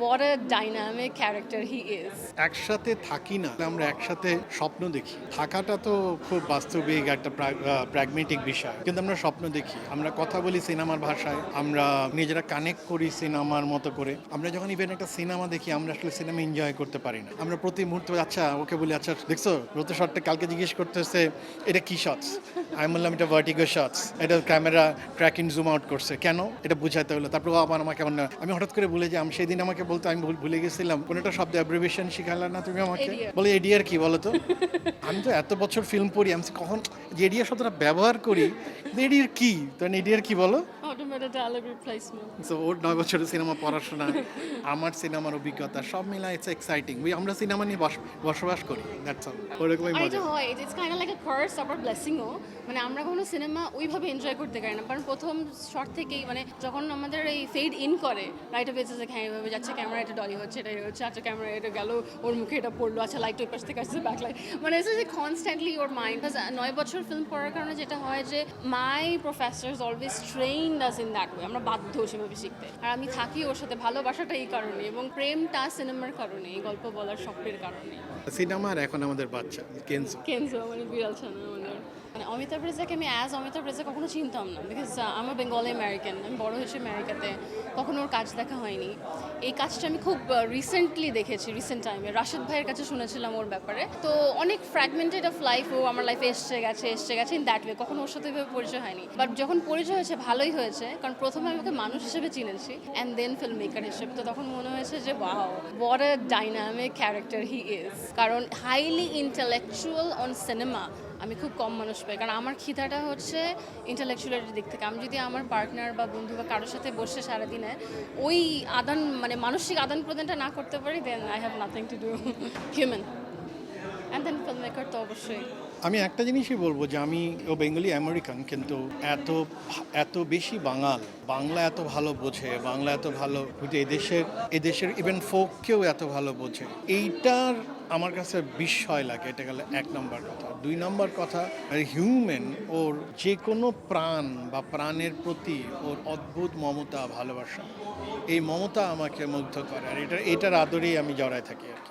what a dynamic character he is. একসাথে থাকি না, আমরা একসাথে স্বপ্ন দেখি। থাকাটা তো খুব বাস্তবিক একটা প্র্যাগমেটিক বিষয়, কিন্তু আমরা স্বপ্ন দেখি, আমরা কথা বলি সিনেমার ভাষায়, আমরা নিজেরা কানেক্ট করি সিনেমার মতো করে। আমরা যখন ইভেন একটা সিনেমা দেখি, আমরা আসলে সিনেমা এনজয় করতে পারি না। আমরা প্রতি মুহূর্তে আচ্ছা ওকে বলি, আচ্ছা দেখছো রোতে শটটা, কালকে জিজ্ঞেস করতেছে এটা কি শটস, আমি বললাম এটা ভার্টিগো শটস, এটা ক্যামেরা ট্র্যাকিং জুম আউট করছে, কেন এটা বুঝাতে হলো। তারপর আবার আমাকে আমি হঠাৎ করে ভুলে যাই, আমি সেই দিন আমাকে বলতে আমি ভুলে গেছিলাম কোন একটা শব্দ অ্যাব্রিভিয়েশন শিখালে না তুমি আমাকে, ADR বলে এডিআর কি বলো তো। আমি তো এত বছর ফিল্ম পড়ি, আমি কখন যে এডিআর শব্দটা ব্যবহার করি, এডিআর কি, তখন এডিআর কি বলো। automated dialogue replacement. সো ওর 9 বছরের সিনেমা পড়াশোনা, আমার সিনেমার অভিজ্ঞতা সব মিলায় ইটস এক্সাইটিং। আমরা সিনেমা নিয়ে বসবাস করি, দ্যাটস অল। ওরকমই আর মজা। এটা হয়, it's kind like a curse আবার ব্লেসিংও। মানে আমরা কখনো সিনেমা ওইভাবে এনজয় করতে পারি না, কারণ প্রথম শট থেকেই মানে যখন আমাদের এই ফেড ইন করে রাইট বেঁচে যে হ্যাঁ এভাবে যাচ্ছে, ক্যামেরা এটা ডলি হচ্ছে, এটা হচ্ছে, আচ্ছা ক্যামেরা এটা গেল, ওর মুখে এটা পড়লো, আচ্ছা লাইট ওই পাশ থেকে আসছে ব্যাকলাইট, মানে ইটস যে কনস্ট্যান্টলি ওর মাইন্ড। 9 বছর ফিল্ম পড়ার কারণে যেটা হয় যে my professors always trained us in that way, আমরা বাধ্য সেভাবে শিখতে। আর আমি থাকি ওর সাথে, ভালোবাসাটা এই কারণে এবং প্রেমটা সিনেমার কারণে, এই গল্প বলার স্বপ্নের কারণে। সিনেমার এখন আমাদের বাচ্চা কেনসো। কেনজো মানে বিড়াল ছানা আমাদের। মানে অমিতাভ রেজাকে আমি অমিতাভ রেজা কখনো চিনতাম না, বিকজ আমার বেঙ্গলি আমেরিকান, আমি বড় হয়েছি আমেরিকাতে, কখনো ওর কাজ দেখা হয়নি। এই কাজটা আমি খুব রিসেন্টলি দেখেছি, রিসেন্ট টাইমে রাশেদ ভাইয়ের কাছে শুনেছিলাম ওর ব্যাপারে। তো অনেক ফ্র্যাগমেন্টেড অফ লাইফ, ও আমার লাইফে এসছে গেছে ইন দ্যাট ওয়ে, কখনো ওর সাথে এভাবে পরিচয় হয়নি। বাট যখন পরিচয় হয়েছে ভালোই হয়েছে, কারণ প্রথমে আমি ওকে মানুষ হিসেবে চিনেছি অ্যান্ড দেন ফিল্ম মেকার হিসেবে। তো তখন মনে হয়েছে যে wow, what a dynamic character he is. কারণ হাইলি ইন্টেলেকচুয়াল অন সিনেমা আমি খুব কম মানুষ পাই, কারণ আমার খিদাটা হচ্ছে ইন্টেলেকচুয়ালিটির দিক থেকে। আমি যদি আমার পার্টনার বা বন্ধু বা কারোর সাথে বসে সারাদিনে ওই মানে মানসিক আদান প্রদানটা না করতে পারি, then I have nothing to do human. And then film maker তো অবশ্যই। আমি একটা জিনিসই বলবো যে আমি ও বেঙ্গলি আমেরিকান, কিন্তু এত বেশি বাংলা এত ভালো বোঝে, বাংলা এত ভালো এদেশের ইভেন ফোককেও এত ভালো বোঝে, এইটার আমার কাছে বিস্ময় লাগে। এটা গেল 1 নম্বর কথা। 2 নম্বর কথা, হিউম্যান, ওর যে কোনো প্রাণ বা প্রাণের প্রতি ওর অদ্ভুত মমতা, ভালোবাসা, এই মমতা আমাকে মুগ্ধ করে, আর এটার আদরেই আমি জড়ায় থাকি আর কি।